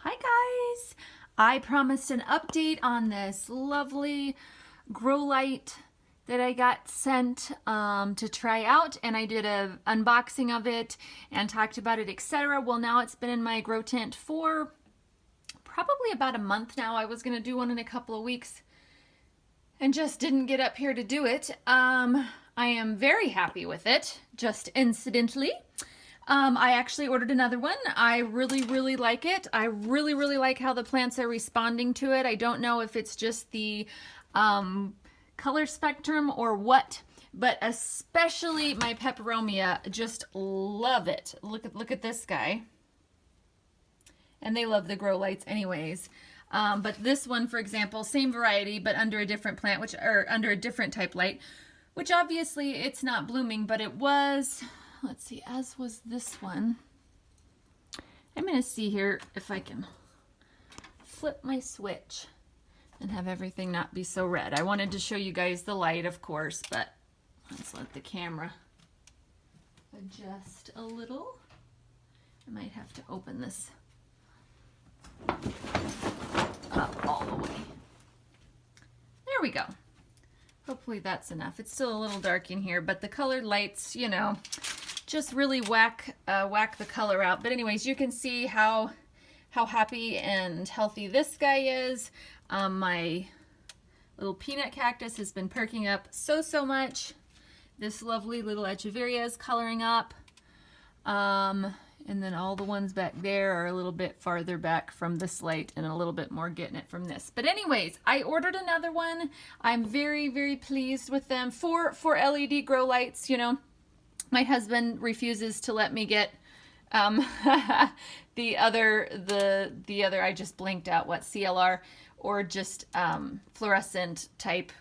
Hi guys! I promised an update on this lovely Growlight that I got sent to try out, and I did an unboxing of it and talked about it, etc. Well, now it's been in my grow tent for probably about a month now. I was going to do one in a couple of weeks and just didn't get up here to do it. I am very happy with it, just incidentally. I actually ordered another one. I really like it. I really like how the plants are responding to it. I don't know if it's just the color spectrum or what, but especially my peperomia just love it. Look at this guy. And they love the grow lights anyways. But this one, for example, same variety, but under a different plant, or under a different type light, which obviously it's not blooming, but it was, let's see, as was this one. I'm going to see here if I can flip my switch and have everything not be so red. I wanted to show you guys the light, of course, but let's let the camera adjust a little. I might have to open this up all the way. There we go. Hopefully that's enough. It's still a little dark in here, but the colored lights, you know, just really whack the color out. But anyways, you can see how happy and healthy this guy is. My little peanut cactus has been perking up so much. This lovely little echeveria is coloring up. And then all the ones back there are a little bit farther back from this light and a little bit more getting it from this. But anyways, I ordered another one. I'm very pleased with them. For LED grow lights, you know, my husband refuses to let me get the other, I just blinked out, what, CLR, or just fluorescent type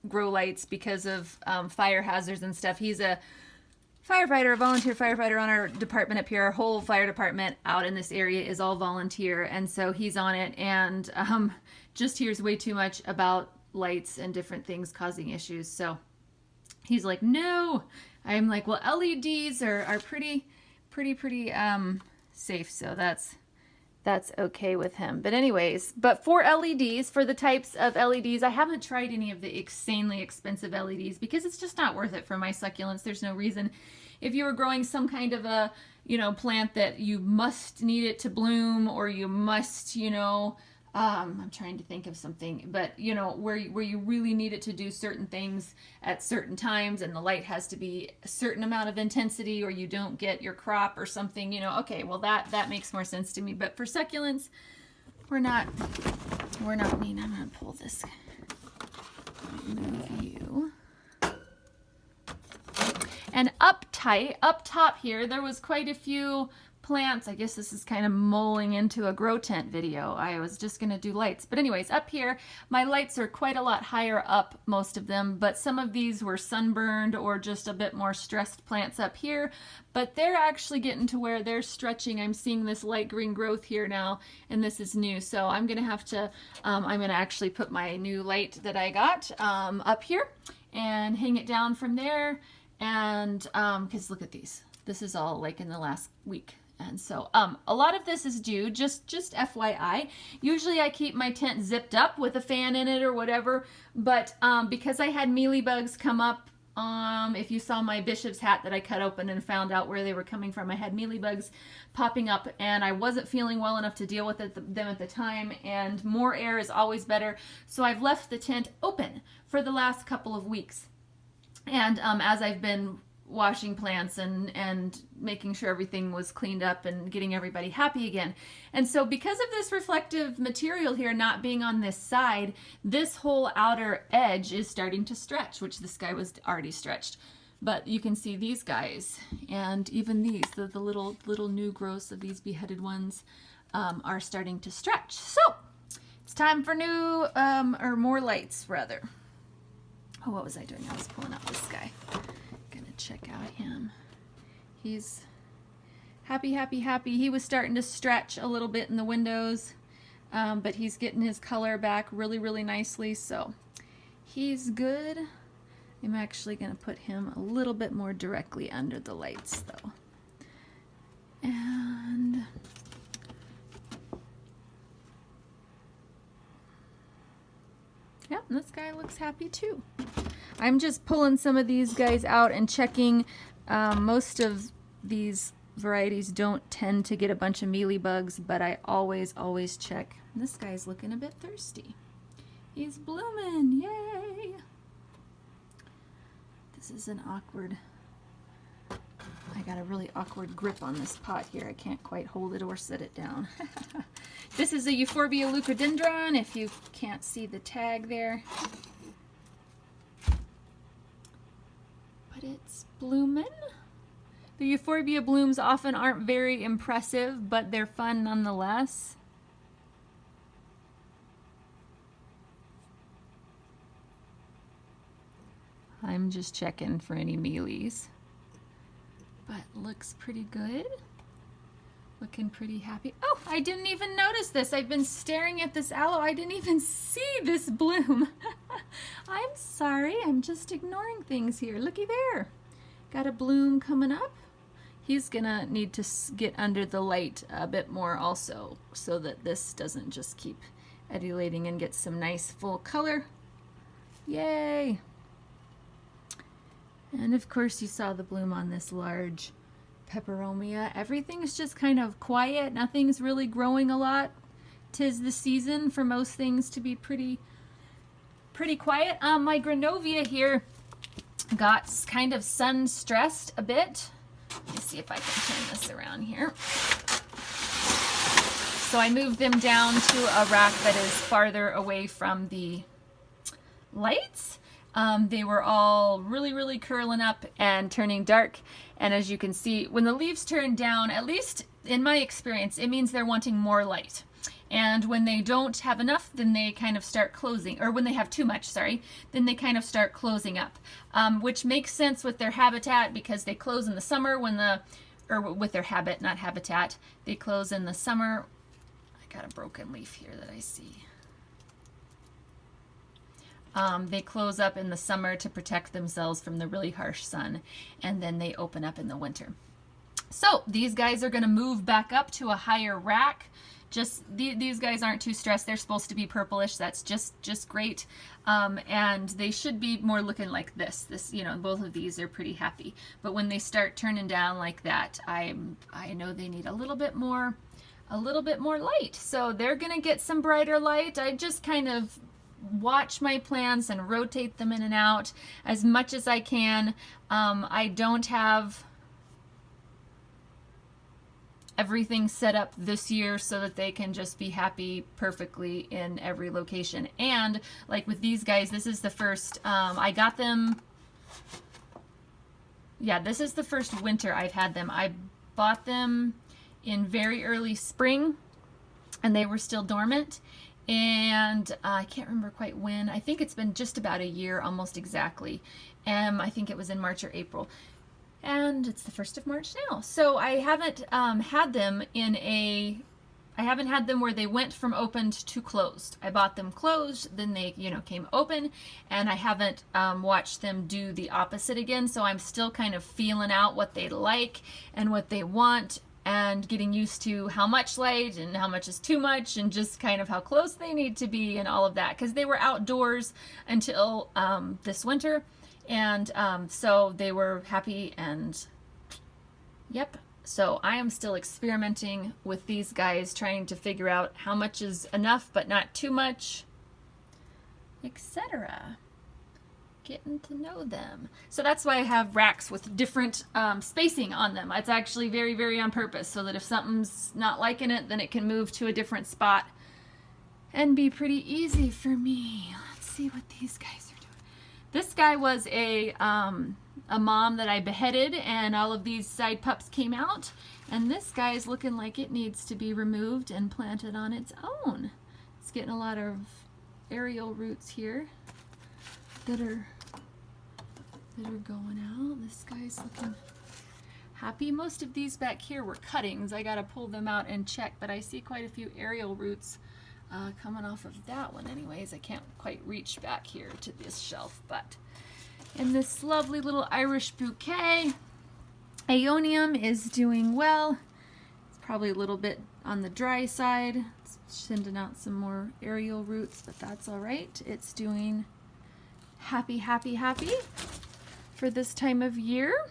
grow lights because of fire hazards and stuff. He's a firefighter, a volunteer firefighter on our department up here. Our whole fire department out in this area is all volunteer, and so he's on it, and just hears way too much about lights and different things causing issues. So he's like, no. I'm like, well, LEDs are pretty safe, so that's okay with him. But anyways, but for LEDs, for the types of LEDs, I haven't tried any of the insanely expensive LEDs because it's just not worth it for my succulents. There's no reason. If you were growing some kind of a, you know, plant that you must need it to bloom, or you must, you know, I'm trying to think of something, but you know, where you really need it to do certain things at certain times, and the light has to be a certain amount of intensity, or you don't get your crop or something, you know, okay, well that makes more sense to me. But for succulents, we're not mean. I'm gonna pull this, move you. And up top here, there was quite a few plants. I guess this is kind of mulling into a grow tent video. I was just gonna do lights, but anyways, up here my lights are quite a lot higher up, most of them, but some of these were sunburned or just a bit more stressed plants up here, but they're actually getting to where they're stretching. I'm seeing this light green growth here now, and this is new, so I'm gonna have to I'm gonna actually put my new light that I got up here and hang it down from there. And because look at these, this is all like in the last week. And so a lot of this is due, just FYI. Usually I keep my tent zipped up with a fan in it or whatever, but because I had mealybugs come up, if you saw my bishop's hat that I cut open and found out where they were coming from, I had mealybugs popping up, and I wasn't feeling well enough to deal with them at the time, and more air is always better. So I've left the tent open for the last couple of weeks. And as I've been washing plants and making sure everything was cleaned up and getting everybody happy again. And so because of this reflective material here not being on this side, this whole outer edge is starting to stretch, which this guy was already stretched. But you can see these guys, and even these, the little new growths of these beheaded ones are starting to stretch. So it's time for new, or more lights rather. Oh, what was I doing? I was pulling up this guy. Gonna check out him. He's happy. He was starting to stretch a little bit in the windows, but he's getting his color back really nicely, so he's good. I'm actually gonna put him a little bit more directly under the lights though. And Yep, and this guy looks happy too. I'm just pulling some of these guys out and checking. Most of these varieties don't tend to get a bunch of mealybugs, but I always check. This guy's looking a bit thirsty. He's blooming, yay! This is an awkward, I got a really awkward grip on this pot here. I can't quite hold it or set it down. This is a Euphorbia leucodendron, if you can't see the tag there. But it's blooming. The Euphorbia blooms often aren't very impressive, but they're fun nonetheless. I'm just checking for any mealies. But looks pretty good. Looking pretty happy. Oh, I didn't even notice this. I've been staring at this aloe. I didn't even see this bloom. I'm sorry. I'm just ignoring things here. Looky there. Got a bloom coming up. He's gonna need to get under the light a bit more also, so that this doesn't just keep etiolating and get some nice full color. Yay! And of course you saw the bloom on this large peperomia. Everything's just kind of quiet. Nothing's really growing a lot. 'Tis the season for most things to be pretty quiet. My Granovia here got kind of sun stressed a bit. Let me see if I can turn this around here. So I moved them down to a rack that is farther away from the lights. They were all really curling up and turning dark. And as you can see, when the leaves turn down, at least in my experience, it means they're wanting more light. And when they don't have enough, then they kind of start closing, or when they have too much, sorry, then they kind of start closing up, which makes sense with their habitat because they close in the summer or with their habit, not habitat. They close in the summer. I got a broken leaf here that I see. They close up in the summer to protect themselves from the really harsh sun, and then they open up in the winter. So these guys are going to move back up to a higher rack. Just these guys aren't too stressed. They're supposed to be purplish. That's just great. And they should be more looking like this. You know, both of these are pretty happy. But when they start turning down like that, I know they need a little bit more light. So they're going to get some brighter light. I just kind of watch my plants and rotate them in and out as much as I can. I don't have everything set up this year so that they can just be happy perfectly in every location. And like with these guys, this is the first, I got them, yeah, this is the first winter I've had them. I bought them in very early spring and they were still dormant. And I can't remember quite when. I think it's been just about a year, almost exactly. I think it was in March or April. And it's the 1st of March now. So I haven't had them I haven't had them where they went from opened to closed. I bought them closed, then they, came open, and I haven't watched them do the opposite again. So I'm still kind of feeling out what they like and what they want, and getting used to how much light and how much is too much and just kind of how close they need to be and all of that, because they were outdoors until this winter, and so they were happy, and yep. So I am still experimenting with these guys, trying to figure out how much is enough but not too much, etc. Getting to know them. So that's why I have racks with different spacing on them. It's actually very on purpose, so that if something's not liking it, then it can move to a different spot and be pretty easy for me. Let's see what these guys are doing. This guy was a mom that I beheaded, and all of these side pups came out, and this guy is looking like it needs to be removed and planted on its own. It's getting a lot of aerial roots here that are going out. This guy's looking happy. Most of these back here were cuttings. I gotta pull them out and check, but I see quite a few aerial roots coming off of that one. Anyways, I can't quite reach back here to this shelf, but in this lovely little Irish bouquet, Aeonium is doing well. It's probably a little bit on the dry side. It's sending out some more aerial roots, but that's all right. It's doing happy, happy, happy for this time of year.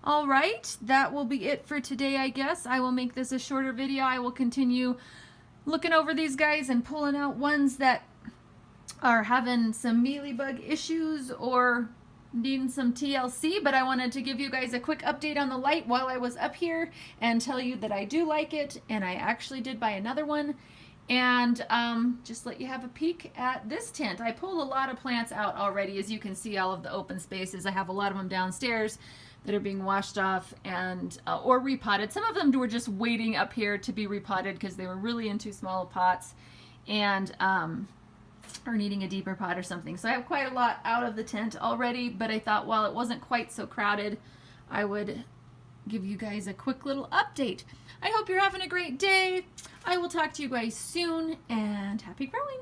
All right, that will be it for today, I guess. I will make this a shorter video. I will continue looking over these guys and pulling out ones that are having some mealybug issues or needing some TLC, but I wanted to give you guys a quick update on the light while I was up here and tell you that I do like it, and I actually did buy another one, and just let you have a peek at this tent. I pulled a lot of plants out already, as you can see, all of the open spaces. I have a lot of them downstairs that are being washed off and or repotted. Some of them were just waiting up here to be repotted because they were really in too small of pots and or needing a deeper pot or something. So I have quite a lot out of the tent already, but I thought while it wasn't quite so crowded, I would give you guys a quick little update. I hope you're having a great day. I will talk to you guys soon, and happy growing.